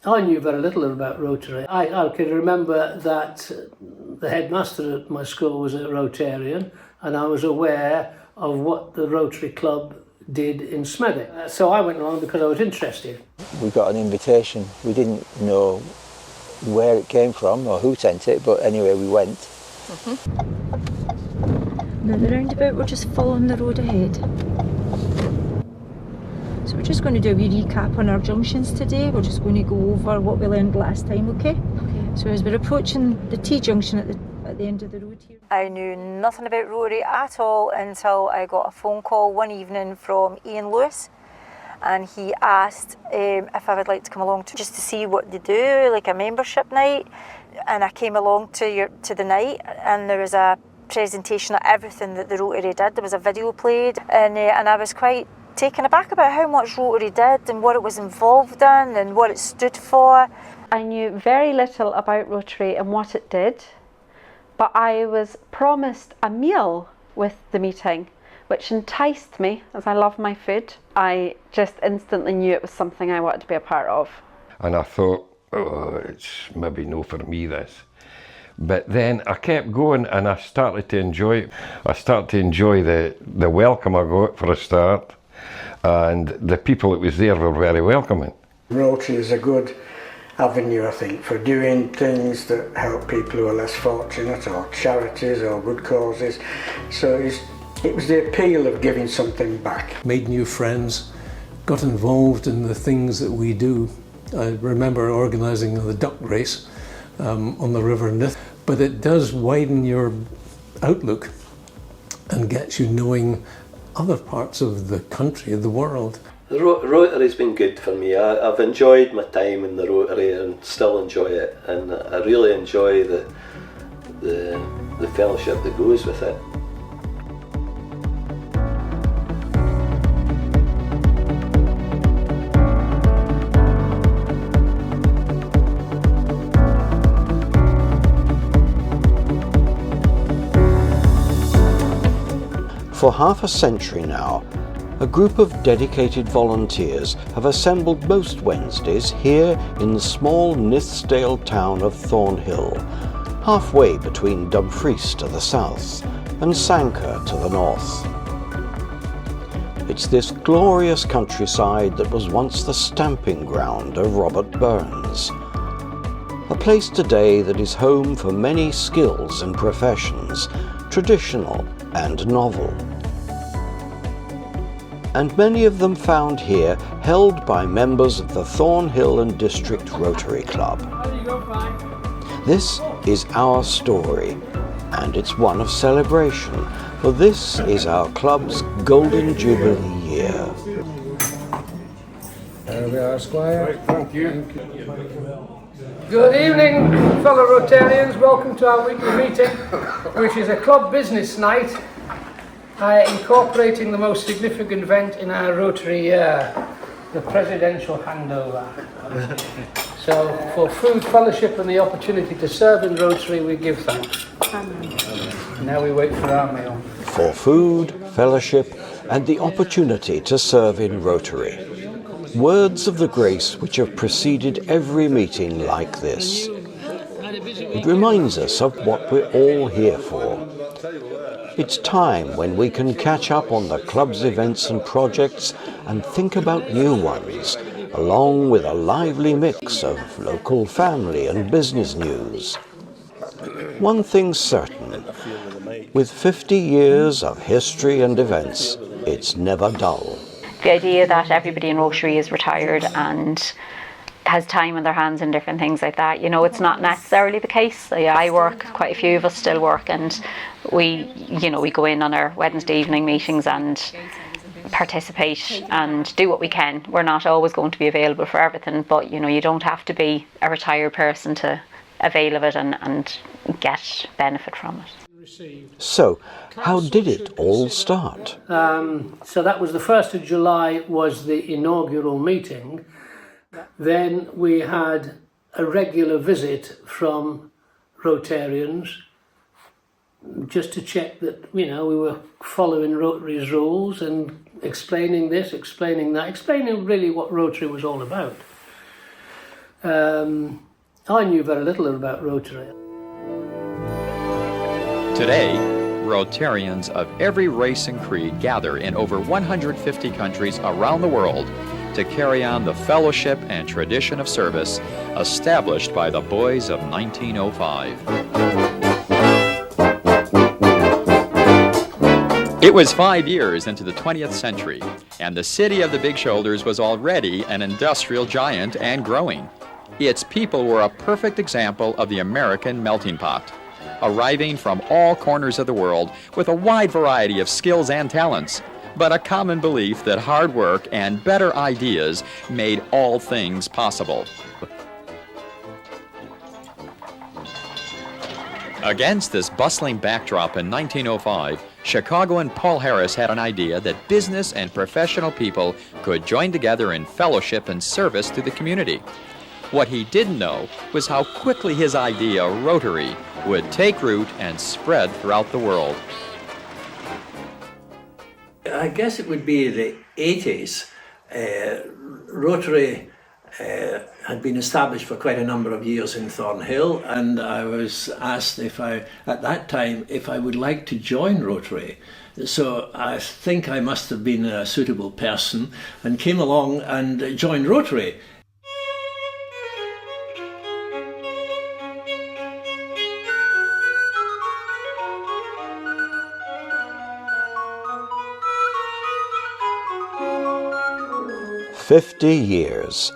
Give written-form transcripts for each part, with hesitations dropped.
I knew very little about Rotary. I can remember that the headmaster at my school was a Rotarian, and I was aware of what the Rotary Club did in Smethwick. So I went along because I was interested. We got an invitation. We didn't know where it came from or who sent it, but anyway we went. Now the roundabout, we're just following the road ahead. So we're just going to do a wee recap on our junctions today. We're just going to go over what we learned last time, okay? Okay. So as we're approaching the T-junction at the end of the road here. I knew nothing about Rotary at all until I got a phone call one evening from Ian Lewis, and he asked if I would like to come along just to see what they do, like a membership night. And I came along to the night, and there was a presentation of everything that the Rotary did. There was a video played, and I was quite taken aback about how much Rotary did and what it was involved in and what it stood for. I knew very little about Rotary and what it did, but I was promised a meal with the meeting, which enticed me, as I love my food. I just instantly knew it was something I wanted to be a part of. And I thought, oh, it's maybe no for me, this. But then I kept going and I started to enjoy it. I started to enjoy the welcome I got for a start, and the people that was there were very welcoming. Rotary is a good avenue, I think, for doing things that help people who are less fortunate, or charities or good causes. So it was the appeal of giving something back. Made new friends, got involved in the things that we do. I remember organising the duck race on the River Nith, but it does widen your outlook and gets you knowing other parts of the country, of the world. The Rotary's been good for me. I've enjoyed my time in the Rotary and still enjoy it, and I really enjoy the fellowship that goes with it. For half a century now, a group of dedicated volunteers have assembled most Wednesdays here in the small Nithsdale town of Thornhill, halfway between Dumfries to the south and Sanquhar to the north. It's this glorious countryside that was once the stamping ground of Robert Burns, a place today that is home for many skills and professions, traditional and novel. And many of them found here held by members of the Thornhill and District Rotary Club. This is our story, and it's one of celebration, for this is our club's Golden Jubilee year. There we are, Squire. Thank you. Good evening, fellow Rotarians. Welcome to our weekly meeting, which is a club business night, incorporating the most significant event in our Rotary year, the presidential handover. So, for food, fellowship and the opportunity to serve in Rotary, we give thanks. Now we wait for our meal. For food, fellowship and the opportunity to serve in Rotary. Words of the grace which have preceded every meeting like this. It reminds us of what we're all here for. It's time when we can catch up on the club's events and projects and think about new ones, along with a lively mix of local family and business news. One thing's certain, with 50 years of history and events, it's never dull. The idea that everybody in Rotary is retired and has time on their hands and different things like that, you know, it's not necessarily the case. I work, quite a few of us still work, and we go in on our Wednesday evening meetings and participate and do what we can. We're not always going to be available for everything, but you don't have to be a retired person to avail of it and get benefit from it. So, how did it all start? So that was the 1st of July was the inaugural meeting. Then we had a regular visit from Rotarians just to check that, we were following Rotary's rules and explaining this, explaining that, explaining really what Rotary was all about. I knew very little about Rotary. Today, Rotarians of every race and creed gather in over 150 countries around the world to carry on the fellowship and tradition of service established by the boys of 1905. It was 5 years into the 20th century, and the city of the Big Shoulders was already an industrial giant and growing. Its people were a perfect example of the American melting pot, arriving from all corners of the world with a wide variety of skills and talents, but a common belief that hard work and better ideas made all things possible. Against this bustling backdrop in 1905, Chicagoan Paul Harris had an idea that business and professional people could join together in fellowship and service to the community. What he didn't know was how quickly his idea, Rotary, would take root and spread throughout the world. I guess it would be the 80s. Rotary had been established for quite a number of years in Thornhill, and I was asked at that time if I would like to join Rotary. So I think I must have been a suitable person and came along and joined Rotary. "50 years.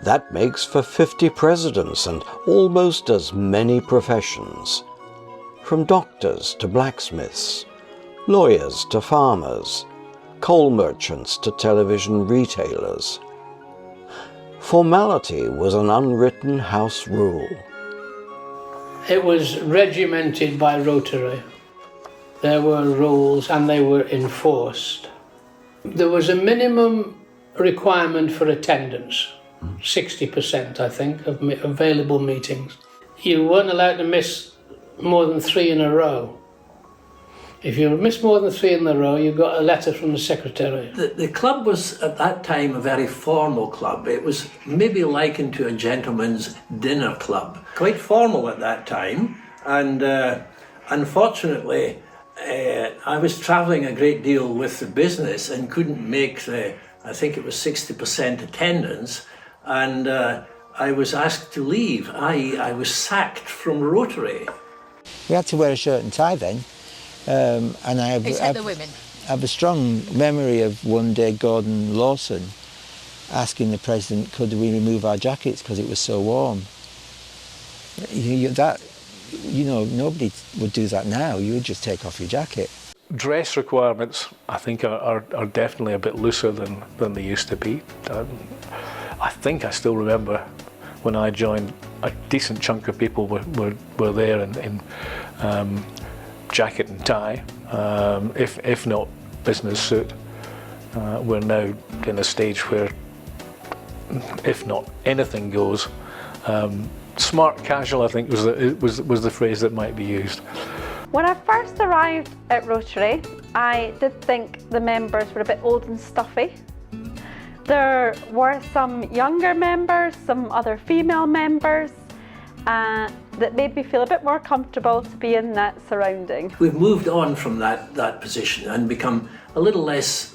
That makes for 50 presidents and almost as many professions. From doctors to blacksmiths, lawyers to farmers, coal merchants to television retailers. Formality was an unwritten house rule. It was regimented by Rotary. There were rules and they were enforced. There was a minimum requirement for attendance, 60% I think of available meetings. You weren't allowed to miss more than 3 in a row. If you missed more than 3 in a row, you got a letter from the secretary. The club was at that time a very formal club. It was maybe likened to a gentleman's dinner club. Quite formal at that time, and unfortunately I was travelling a great deal with the business and couldn't make I think it was 60% attendance, and I was asked to leave. I was sacked from Rotary. We had to wear a shirt and tie then, and I have a strong memory of one day Gordon Lawson asking the president, could we remove our jackets because it was so warm. Nobody would do that now. You would just take off your jacket. Dress requirements, I think, are definitely a bit looser than they used to be. I think I still remember when I joined, a decent chunk of people were there in jacket and tie, if not business suit. We're now in a stage where, if not anything goes. Smart casual, I think, was the phrase that might be used. When I first arrived at Rotary, I did think the members were a bit old and stuffy. There were some younger members, some other female members, that made me feel a bit more comfortable to be in that surrounding. We've moved on from that position and become a little less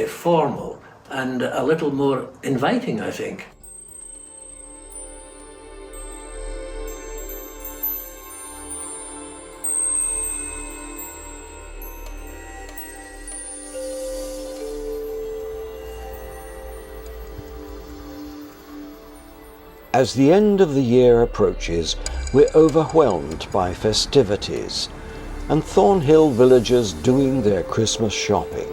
formal and a little more inviting, I think. As the end of the year approaches, we're overwhelmed by festivities and Thornhill villagers doing their Christmas shopping.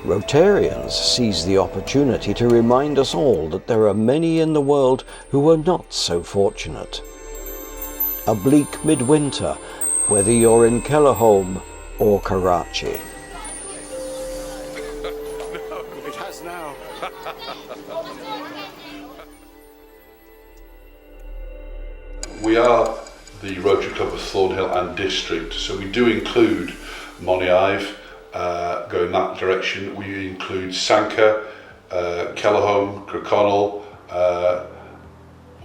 Rotarians seize the opportunity to remind us all that there are many in the world who are not so fortunate. A bleak midwinter, whether you're in Kellerholm or Karachi. No, it has now. We are the Rotary Club of Thornhill and District, so we do include Moniaive, going that direction. We include Sanka, Kellerholm, Kirkconnell,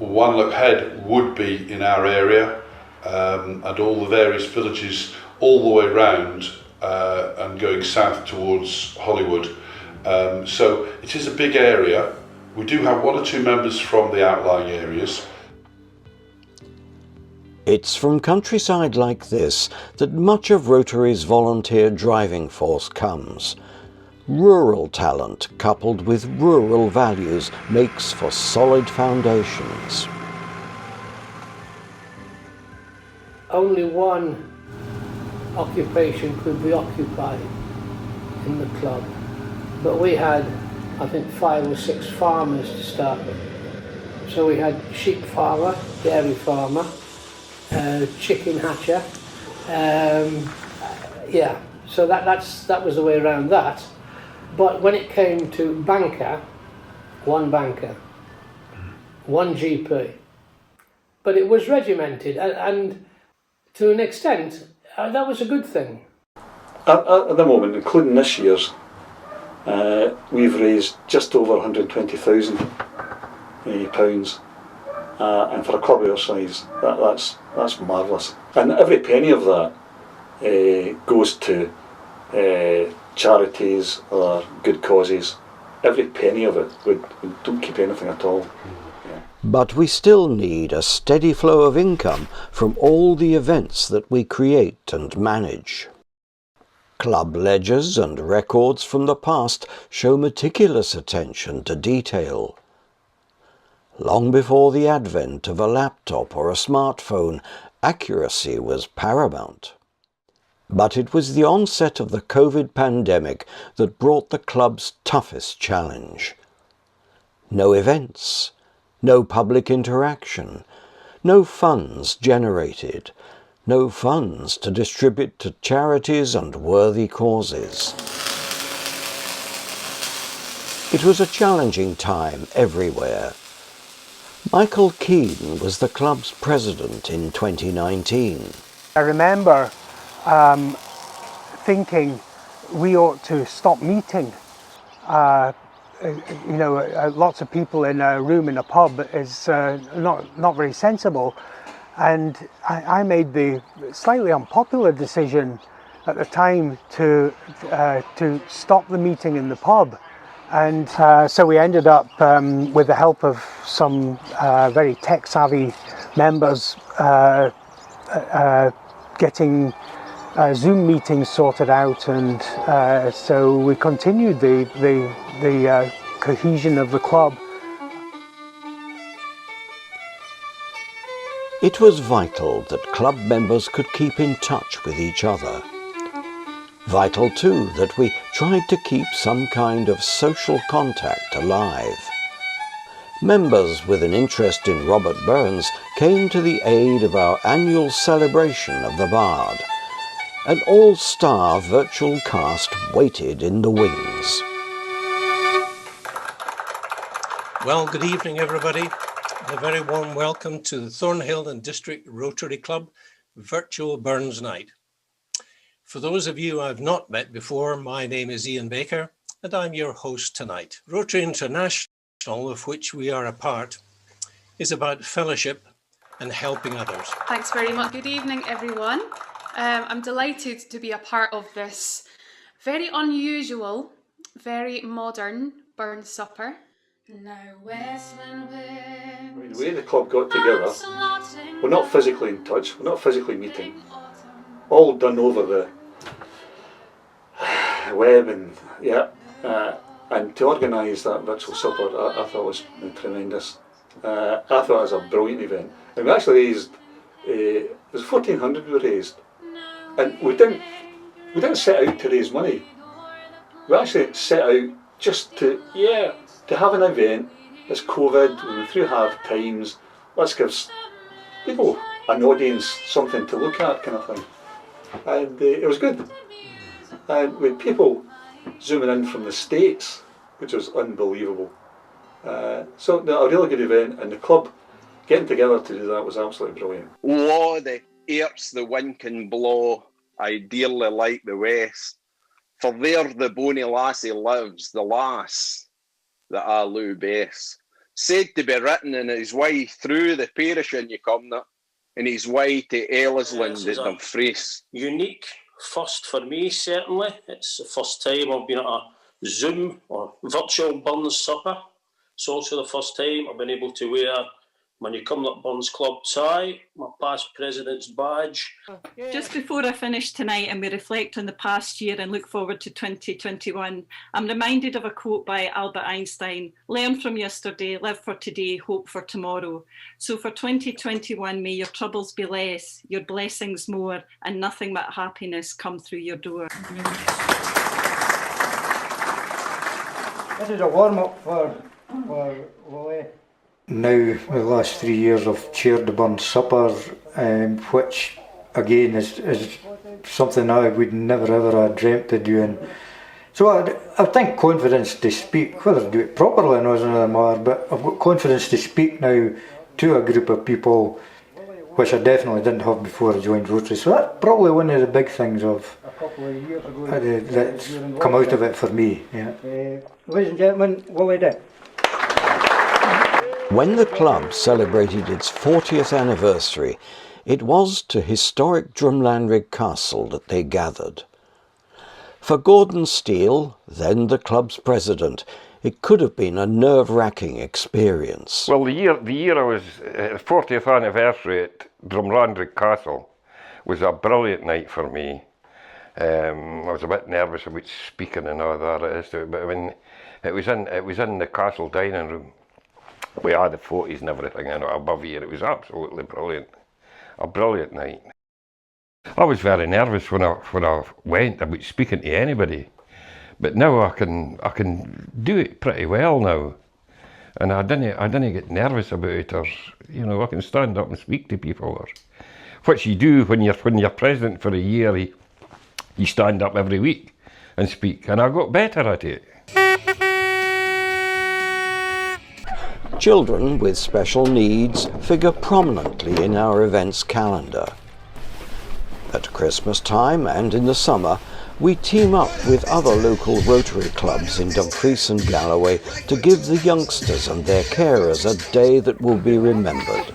One Look Head would be in our area, and all the various villages all the way round and going south towards Hollywood. So it is a big area. We do have 1 or 2 members from the outlying areas. It's from countryside like this that much of Rotary's volunteer driving force comes. Rural talent coupled with rural values makes for solid foundations. Only one occupation could be occupied in the club, but we had, I think, 5 or 6 farmers to start with. So we had sheep farmer, dairy farmer, chicken hatcher, yeah, so that was the way around that. But when it came to banker, one GP. But it was regimented, and to an extent, that was a good thing. At the moment, including this year's, we've raised just over £120,000, and for a club our size, that's marvellous. And every penny of that goes to charities or good causes. Every penny of it, we don't keep anything at all. But we still need a steady flow of income from all the events that we create and manage. Club ledgers and records from the past show meticulous attention to detail. Long before the advent of a laptop or a smartphone, accuracy was paramount. But it was the onset of the COVID pandemic that brought the club's toughest challenge. No events, no public interaction, no funds generated, no funds to distribute to charities and worthy causes. It was a challenging time everywhere. Michael Keane was the club's president in 2019. I remember thinking we ought to stop meeting. Lots of people in a room in a pub is not very sensible, and I made the slightly unpopular decision at the time to stop the meeting in the pub. And so we ended up, with the help of some very tech-savvy members, getting Zoom meetings sorted out, and so we continued the cohesion of the club. It was vital that club members could keep in touch with each other. Vital too that we tried to keep some kind of social contact alive. Members with an interest in Robert Burns came to the aid of our annual celebration of the Bard. An all-star virtual cast waited in the wings. Well, good evening everybody. A very warm welcome to the Thornhill and District Rotary Club Virtual Burns Night. For those of you I've not met before, my name is Ian Baker and I'm your host tonight. Rotary International, of which we are a part, is about fellowship and helping others. Thanks very much. Good evening everyone. I'm delighted to be a part of this very unusual, very modern Burns supper. The way the club got together, we're not physically in touch, we're not physically meeting. All done over the web, and and to organise that virtual supper, I thought was tremendous. I thought it was a brilliant event. And we actually raised, it was 1,400 we raised, and we didn't set out to raise money. We actually set out just to have an event. It's COVID, we went through hard times, let's give people, an audience, something to look at, kind of thing. And it was good. And with people zooming in from the States, which was unbelievable. So a really good event, and the club getting together to do that was absolutely brilliant. Oh, the airts the wind can blow, I dearly like the west. For there the bonny lassie lives, the lass that I loo best. said to be written in his way through the parish in Newcombe and his way to Ellisland at Dumfries. Unique first for me, certainly. It's the first time I've been at a Zoom or virtual Burns supper. It's also the first time I've been able to wear my Newcombe Burns Club tie, my past president's badge. Just before I finish tonight and we reflect on the past year and look forward to 2021, I'm reminded of a quote by Albert Einstein: learn from yesterday, live for today, hope for tomorrow. So for 2021, may your troubles be less, your blessings more, and nothing but happiness come through your door. This is a warm-up for Willie. Now, the last 3 years I've chaired the Burns Supper, which again is something I would never ever have dreamt of doing. So I think confidence to speak, whether I do it properly or not is another matter, but I've got confidence to speak now to a group of people which I definitely didn't have before I joined Rotary. So that's probably one of the big things that's come out of it for me. Yeah. Ladies and gentlemen, Willie Dick. When the club celebrated its 40th anniversary, it was to historic Drumlanrig Castle that they gathered. For Gordon Steele, then the club's president, it could have been a nerve-wracking experience. Well, the year I was 40th anniversary at Drumlanrig Castle was a brilliant night for me. I was a bit nervous about speaking and all that, but I mean, it was in the castle dining room. We had the 40s and everything above here. It was absolutely brilliant. A brilliant night. I was very nervous when I went about speaking to anybody, but now I can do it pretty well now, and I didn't get nervous about it, or I can stand up and speak to people, or which you do when you're president for a year. You stand up every week and speak, and I got better at it. Children with special needs figure prominently in our events calendar. At Christmas time and in the summer, we team up with other local Rotary clubs in Dumfries and Galloway to give the youngsters and their carers a day that will be remembered.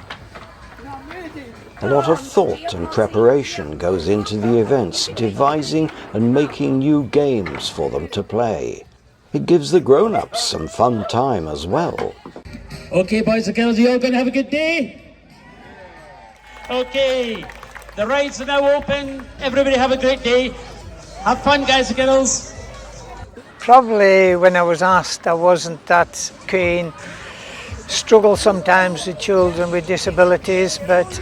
A lot of thought and preparation goes into the events, devising and making new games for them to play. It gives the grown-ups some fun time as well. Okay, boys and girls, you all going to have a good day? Okay, the rides are now open. Everybody have a great day. Have fun, guys and girls. Probably when I was asked, I wasn't that keen. Struggle sometimes with children with disabilities, but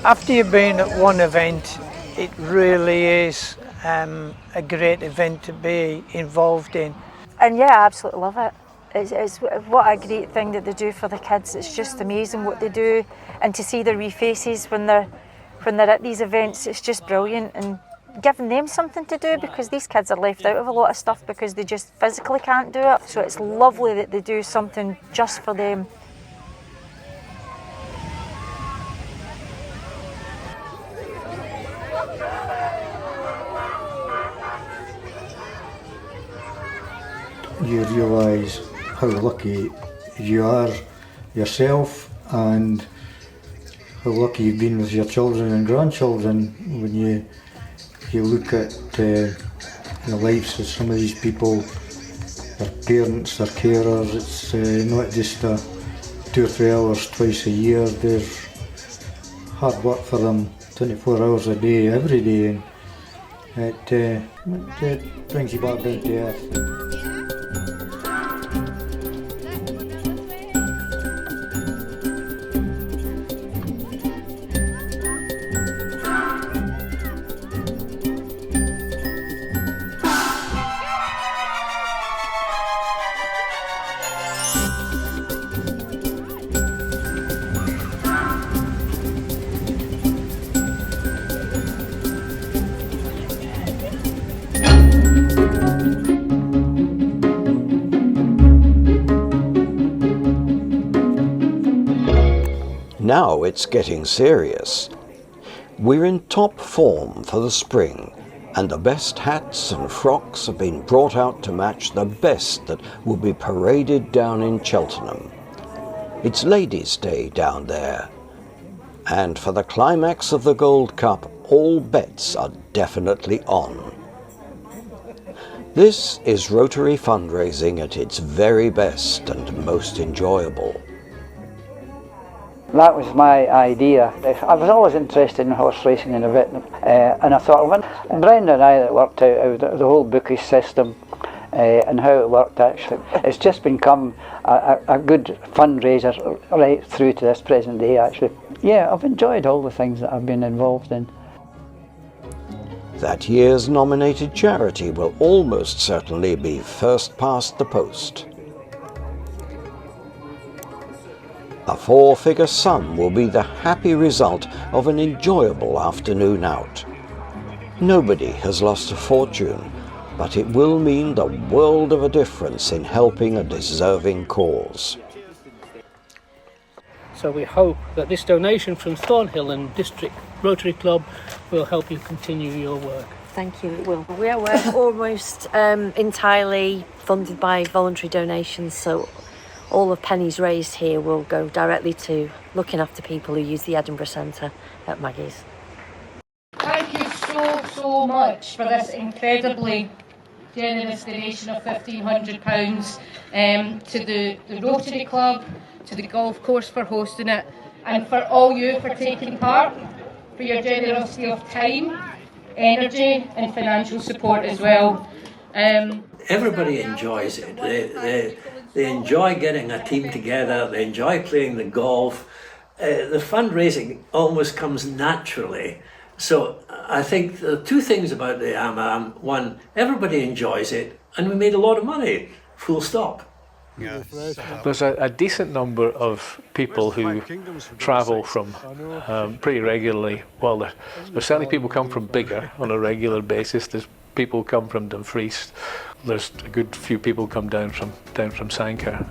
after you've been at one event, it really is a great event to be involved in. And yeah, I absolutely love it. It's what a great thing that they do for the kids. It's just amazing what they do, and to see their wee faces when they're at these events, it's just brilliant, and giving them something to do, because these kids are left out of a lot of stuff because they just physically can't do it. So it's lovely that they do something just for them. You realise how lucky you are yourself, and how lucky you've been with your children and grandchildren when you look at the lives of some of these people, their parents, their carers. It's not just 2 or 3 hours twice a year. There's hard work for them 24 hours a day, every day, and it brings you back down to earth. Now it's getting serious. We're in top form for the spring, and the best hats and frocks have been brought out to match the best that will be paraded down in Cheltenham. It's Ladies' Day down there. And for the climax of the Gold Cup, all bets are definitely on. This is Rotary fundraising at its very best and most enjoyable. That was my idea. I was always interested in horse racing and a bit, and I thought, when Brenda and I worked out the whole bookish system and how it worked actually, it's just become a good fundraiser right through to this present day actually. Yeah, I've enjoyed all the things that I've been involved in. That year's nominated charity will almost certainly be first past the post. A 4-figure sum will be the happy result of an enjoyable afternoon out. Nobody has lost a fortune, but it will mean the world of a difference in helping a deserving cause. So we hope that this donation from Thornhill and District Rotary Club will help you continue your work. Thank you, it will. We're almost entirely funded by voluntary donations, so all the pennies raised here will go directly to looking after people who use the Edinburgh Centre at Maggie's. Thank you so much for this incredibly generous donation of £1,500 to the Rotary Club, to the golf course for hosting it, and for all you for taking part, for your generosity of time, energy and financial support as well. Everybody enjoys it. They enjoy getting a team together, they enjoy playing the golf. The fundraising almost comes naturally. So I think the two things about the AMAM: one, everybody enjoys it, and we made a lot of money, full stop. There's a decent number of people who travel from pretty regularly. Well, there's certainly people come from Biggar on a regular basis. There's people come from Dumfries. There's a good few people come down from Sanker.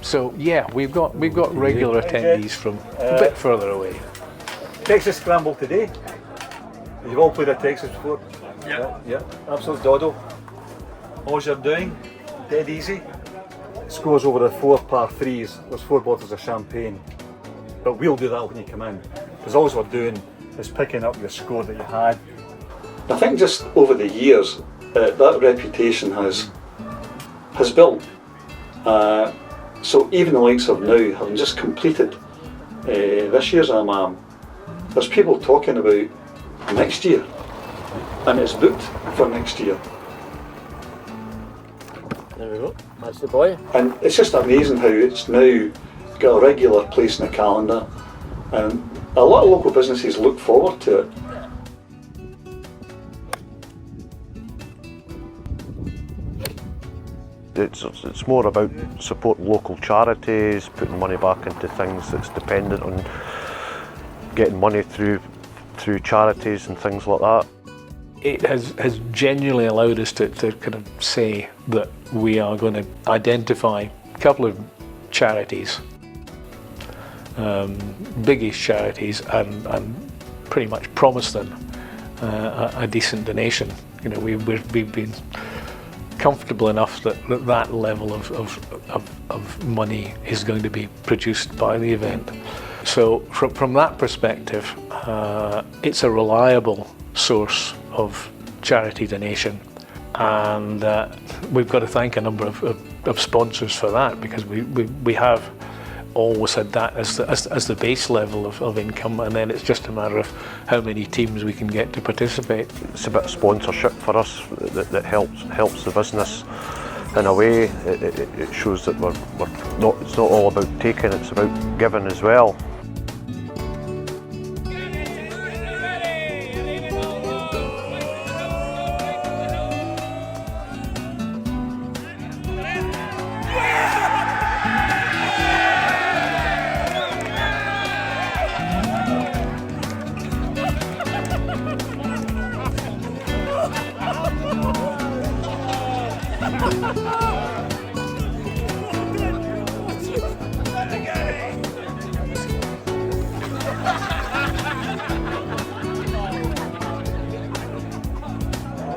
So yeah, we've got regular attendees from a bit further away. Texas Scramble today. You've all played at Texas before? Yeah. Absolute doddle. All you're doing, dead easy. Scores over the 4 par 3s. There's 4 bottles of champagne. But we'll do that when you come in. Because all we're doing is picking up your score that you had. I think just over the years, that reputation has built. So even the likes of now, having just completed this year's AMAM, there's people talking about next year, and it's booked for next year. There we go, that's the boy. And it's just amazing how it's now got a regular place in the calendar, and a lot of local businesses look forward to it. It's more about supporting local charities, putting money back into things that's dependent on getting money through charities and things like that. It has genuinely allowed us to kind of say that we are going to identify a couple of charities, biggish charities, and pretty much promise them a decent donation. You know, we've been comfortable enough that level of money is going to be produced by the event. So from that perspective, it's a reliable source of charity donation, and we've got to thank a number of sponsors for that, because we have always had that as the base level of income, and then it's just a matter of how many teams we can get to participate. It's a bit of sponsorship for us that helps the business in a way. It shows that it's not all about taking, it's about giving as well.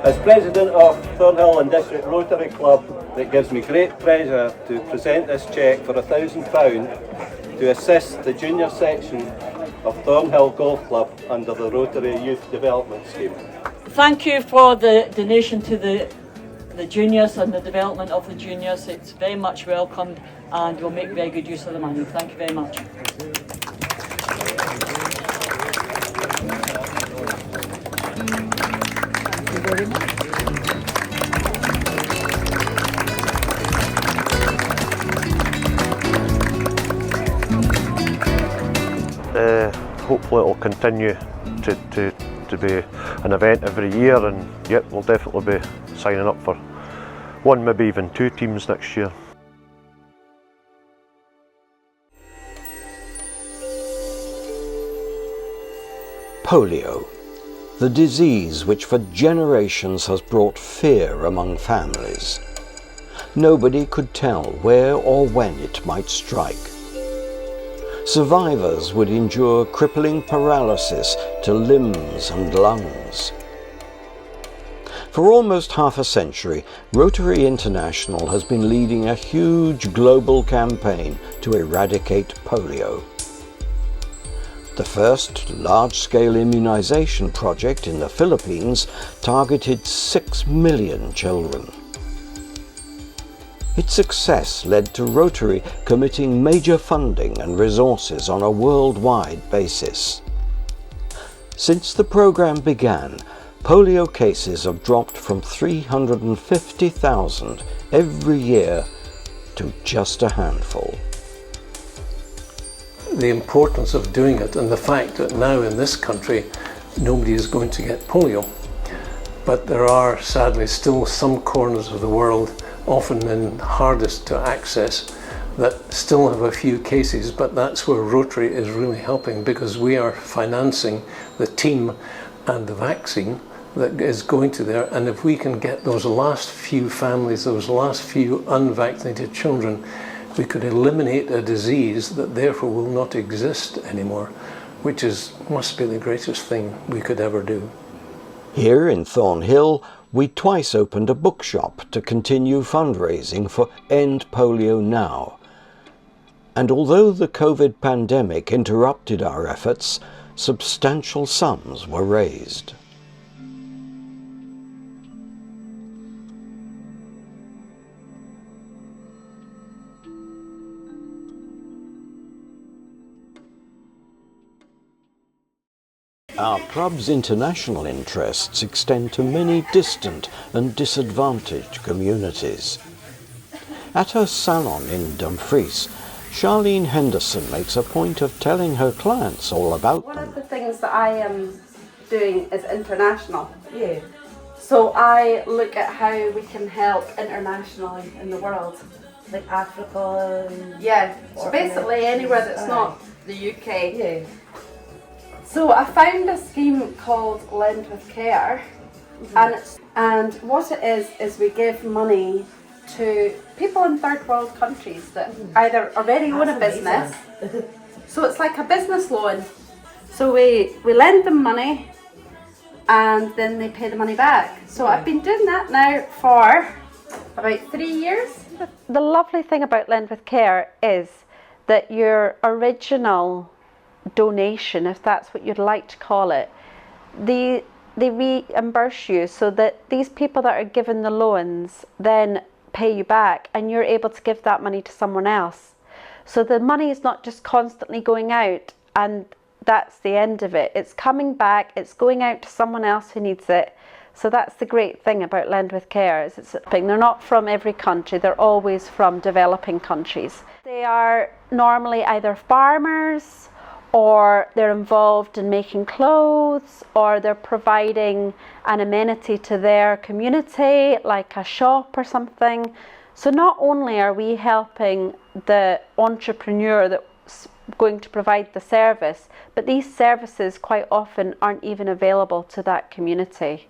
As President of Thornhill and District Rotary Club, it gives me great pleasure to present this cheque for £1,000 to assist the junior section of Thornhill Golf Club under the Rotary Youth Development Scheme. Thank you for the donation to the juniors and the development of the juniors. It's very much welcomed and we'll make very good use of the money. Thank you very much. Thank you very much. Hopefully it will continue to be an event every year, and yep, we'll definitely be signing up for one, maybe even 2 teams next year. Polio, the disease which for generations has brought fear among families. Nobody could tell where or when it might strike. Survivors would endure crippling paralysis to limbs and lungs. For almost half a century, Rotary International has been leading a huge global campaign to eradicate polio. The first large-scale immunization project in the Philippines targeted 6 million children. Its success led to Rotary committing major funding and resources on a worldwide basis. Since the program began, polio cases have dropped from 350,000 every year to just a handful. The importance of doing it and the fact that now in this country nobody is going to get polio. But there are sadly still some corners of the world, often in hardest to access, that still have a few cases, but that's where Rotary is really helping, because we are financing the team and the vaccine that is going to there. And if we can get those last few families, those last few unvaccinated children, we could eliminate a disease that therefore will not exist anymore, which must be the greatest thing we could ever do. Here in Thornhill, we twice opened a bookshop to continue fundraising for End Polio Now. And although the COVID pandemic interrupted our efforts, substantial sums were raised. Our club's international interests extend to many distant and disadvantaged communities. At her salon in Dumfries, Charlene Henderson makes a point of telling her clients all about them. One of the things that I am doing is international. Yeah. So I look at how we can help internationally in the world. Like Africa? Yeah, so basically anywhere that's not the UK. Yeah. So I found a scheme called Lend with Care, and what it is we give money to people in third world countries that either already own a business, so it's like a business loan. So we lend them money and then they pay the money back. So I've been doing that now for about 3 years. The lovely thing about Lend with Care is that your original donation, if that's what you'd like to call it, they reimburse you, so that these people that are given the loans then pay you back, and you're able to give that money to someone else. So the money is not just constantly going out and that's the end of it. It's coming back, it's going out to someone else who needs it. So that's the great thing about Lend with Care. They're not from every country, they're always from developing countries. They are normally either farmers, or they're involved in making clothes, or they're providing an amenity to their community, like a shop or something. So not only are we helping the entrepreneur that's going to provide the service, but these services quite often aren't even available to that community.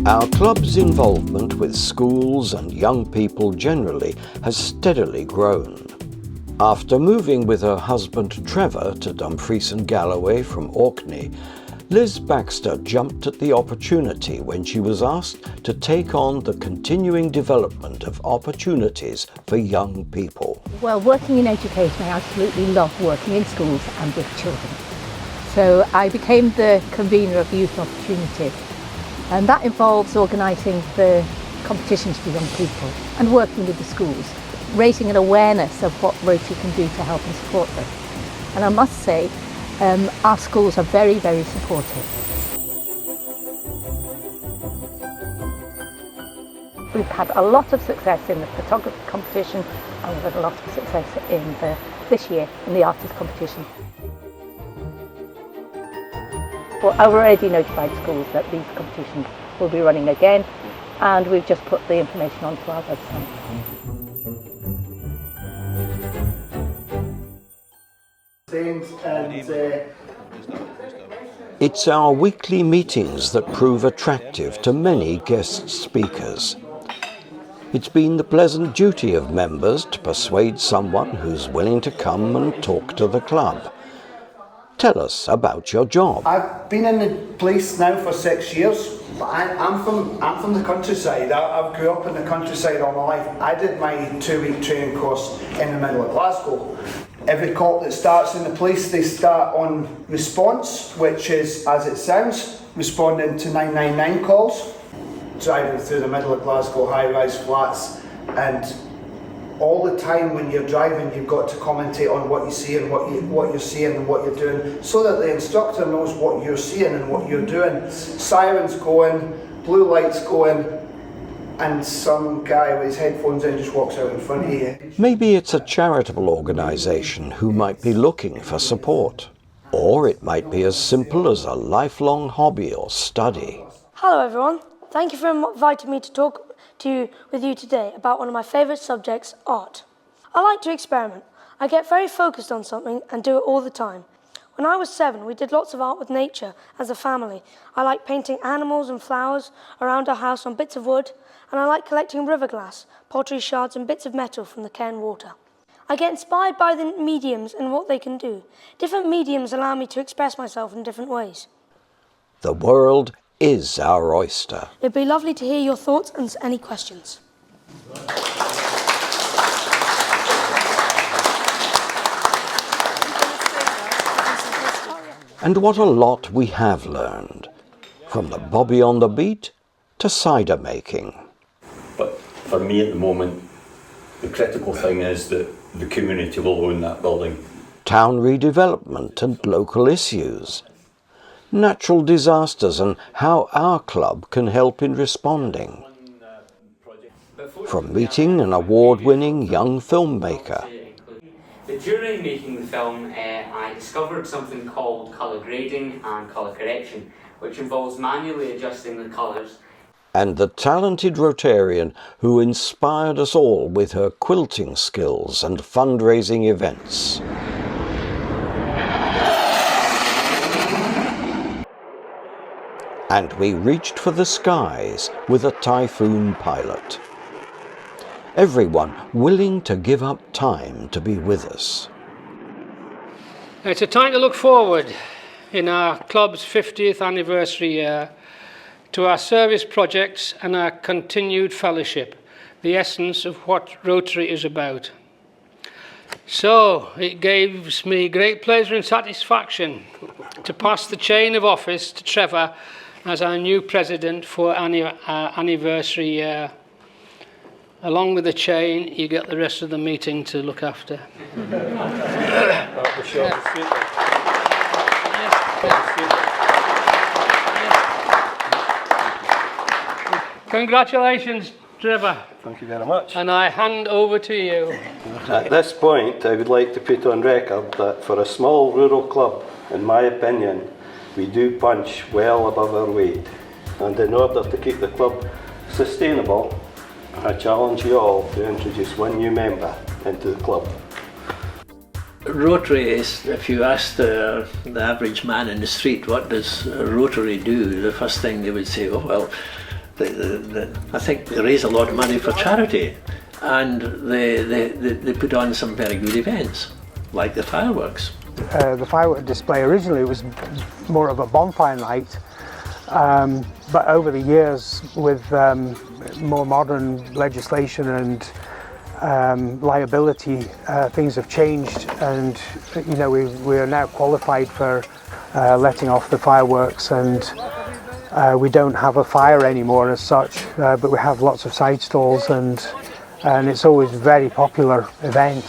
Our club's involvement with schools and young people generally has steadily grown. After moving with her husband Trevor to Dumfries Galloway from Orkney, Liz Baxter jumped at the opportunity when she was asked to take on the continuing development of opportunities for young people. Well, working in education, I absolutely love working in schools and with children. So I became the convener of Youth Opportunities, and that involves organising the competitions for young people and working with the schools, raising an awareness of what Rotary can do to help and support them. And I must say, our schools are very, very supportive. We've had a lot of success in the photography competition, and we've had a lot of success this year in the artist competition. Well, I've already notified schools that these competitions will be running again, and we've just put the information onto our website. It's our weekly meetings that prove attractive to many guest speakers. It's been the pleasant duty of members to persuade someone who's willing to come and talk to the club. Tell us about your job. I've been in the police now for 6 years. I'm from the countryside. I grew up in the countryside all my life. I did my 2-week training course in the middle of Glasgow. Every cop that starts in the police, they start on response, which is, as it sounds, responding to 999 calls, driving through the middle of Glasgow high-rise flats, and all the time when you're driving, you've got to commentate on what you see and what you're seeing and what you're doing, so that the instructor knows what you're seeing and what you're doing. Sirens going, blue lights going, and some guy with his headphones in just walks out in front of you. Maybe it's a charitable organisation who might be looking for support. Or it might be as simple as a lifelong hobby or study. Hello everyone, thank you for inviting me to talk with you today about one of my favourite subjects, art. I like to experiment. I get very focused on something and do it all the time. When I was 7, we did lots of art with nature as a family. I like painting animals and flowers around our house on bits of wood, and I like collecting river glass, pottery shards and bits of metal from the Cairn water. I get inspired by the mediums and what they can do. Different mediums allow me to express myself in different ways. The world is our oyster. It'd be lovely to hear your thoughts and any questions. And what a lot we have learned, from the bobby on the beat to cider making. But for me at the moment, the critical thing is that the community will own that building. Town redevelopment and local issues. Natural disasters and how our club can help in responding. From meeting an award-winning young filmmaker. But during making the film, I discovered something called colour grading and colour correction, which involves manually adjusting the colours. And the talented Rotarian who inspired us all with her quilting skills and fundraising events. And we reached for the skies with a typhoon pilot. Everyone willing to give up time to be with us. It's a time to look forward in our club's 50th anniversary year to our service projects and our continued fellowship, the essence of what Rotary is about. So it gives me great pleasure and satisfaction to pass the chain of office to Trevor as our new president for our anniversary year. Along with the chain, you get the rest of the meeting to look after. Congratulations, Trevor. Thank you very much. And I hand over to you. At this point, I would like to put on record that for a small rural club, in my opinion, we do punch well above our weight. And in order to keep the club sustainable, I challenge you all to introduce one new member into the club. Rotary is, if you ask the average man in the street, what does Rotary do? The first thing they would say, oh well, I think they raise a lot of money for charity, and they put on some very good events, like the fireworks. The firework display originally was more of a bonfire night, but over the years with more modern legislation and liability, things have changed, and you know we are now qualified for letting off the fireworks, and we don't have a fire anymore as such, but we have lots of side stalls, and it's always a very popular event.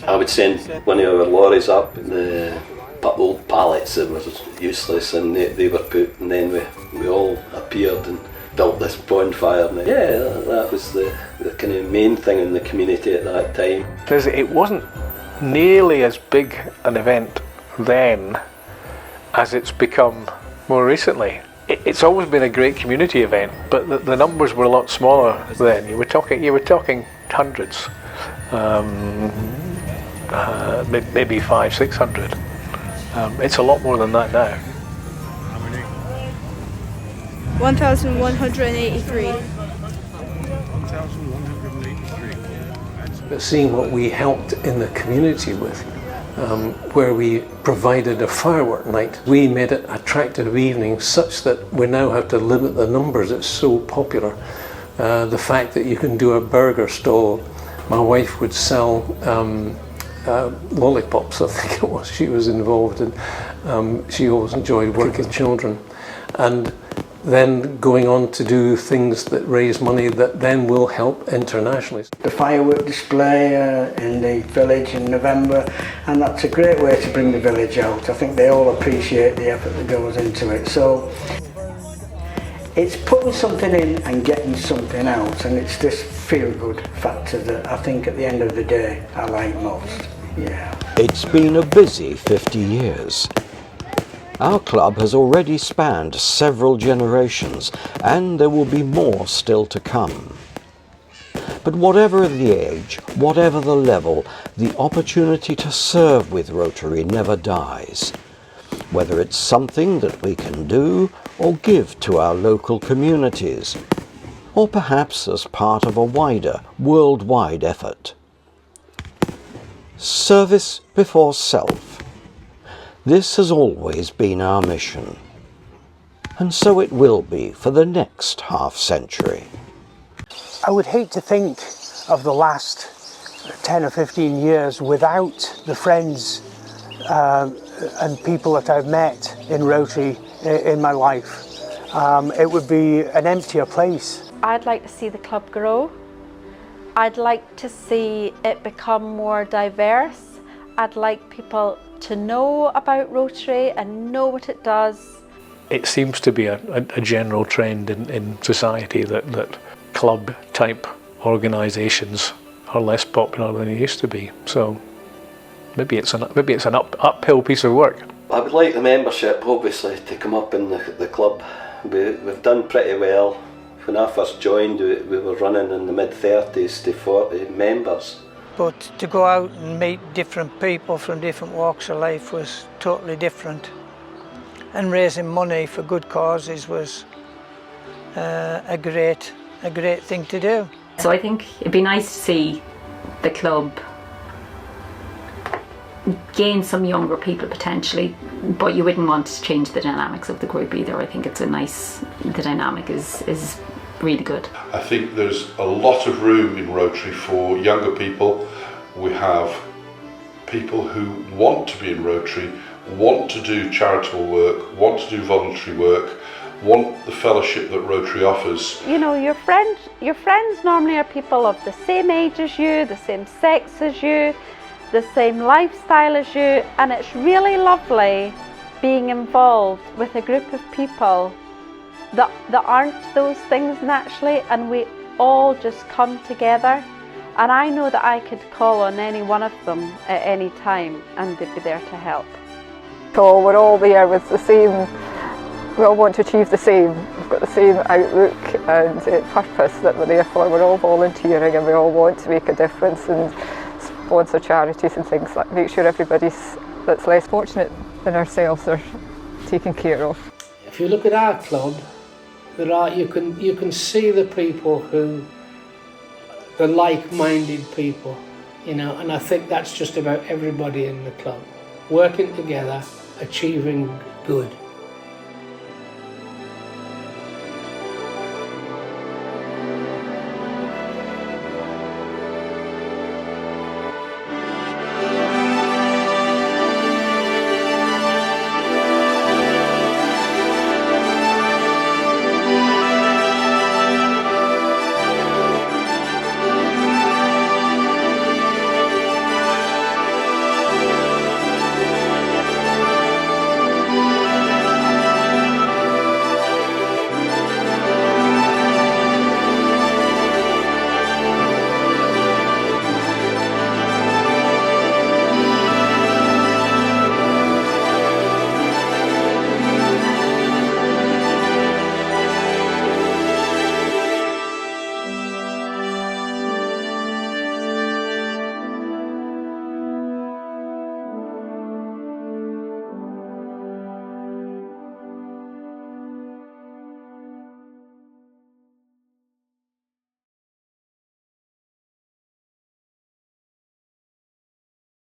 I would send one of our lorries up, the old pallets that were useless, and they were put, and then we all appeared and built this bonfire. And yeah, that was the kind of main thing in the community at that time. Because it wasn't nearly as big an event then as it's become more recently. It's always been a great community event, but the numbers were a lot smaller then. You were talking hundreds. Maybe 500-600. It's a lot more than that now. 1,183. But seeing what we helped in the community with, where we provided a firework night, we made it attractive evening such that we now have to limit the numbers. It's so popular. The fact that you can do a burger stall, my wife would sell lollipops, I think it was, she was involved in. She always enjoyed working with children. And then going on to do things that raise money that then will help internationally. The firework display in the village in November, and that's a great way to bring the village out. I think they all appreciate the effort that goes into it. So it's putting something in and getting something out, and it's this feel-good factor that I think at the end of the day I like most. Yeah. It's been a busy 50 years. Our club has already spanned several generations, and there will be more still to come. But whatever the age, whatever the level, the opportunity to serve with Rotary never dies. Whether it's something that we can do or give to our local communities, or perhaps as part of a wider, worldwide effort. Service before self. This has always been our mission, and so it will be for the next half-century. I would hate to think of the last 10 or 15 years without the friends and people that I've met in Rotary in my life. It would be an emptier place. I'd like to see the club grow. I'd like to see it become more diverse. I'd like people to know about Rotary and know what it does. It seems to be a general trend in society that club type organisations are less popular than they used to be. So maybe it's an uphill piece of work. I would like the membership obviously to come up in the club. We've done pretty well. When I first joined, we were running in the mid-30s to 40 members. But to go out and meet different people from different walks of life was totally different. And raising money for good causes was a great thing to do. So I think it'd be nice to see the club gain some younger people potentially, but you wouldn't want to change the dynamics of the group either. I think it's the dynamic is really good. I think there's a lot of room in Rotary for younger people. We have people who want to be in Rotary, want to do charitable work, want to do voluntary work, want the fellowship that Rotary offers. You know, your friends normally are people of the same age as you, the same sex as you, the same lifestyle as you, and it's really lovely being involved with a group of people that aren't those things naturally, and we all just come together. And I know that I could call on any one of them at any time and they'd be there to help. So we're all there with the same we all want to achieve the same. We've got the same outlook and purpose that we're there for. We're all volunteering and we all want to make a difference and sponsor charities and things like make sure everybody that's less fortunate than ourselves are taken care of. If you look at our club, you can see the people who, the like-minded people, you know, and I think that's just about everybody in the club, working together, achieving good.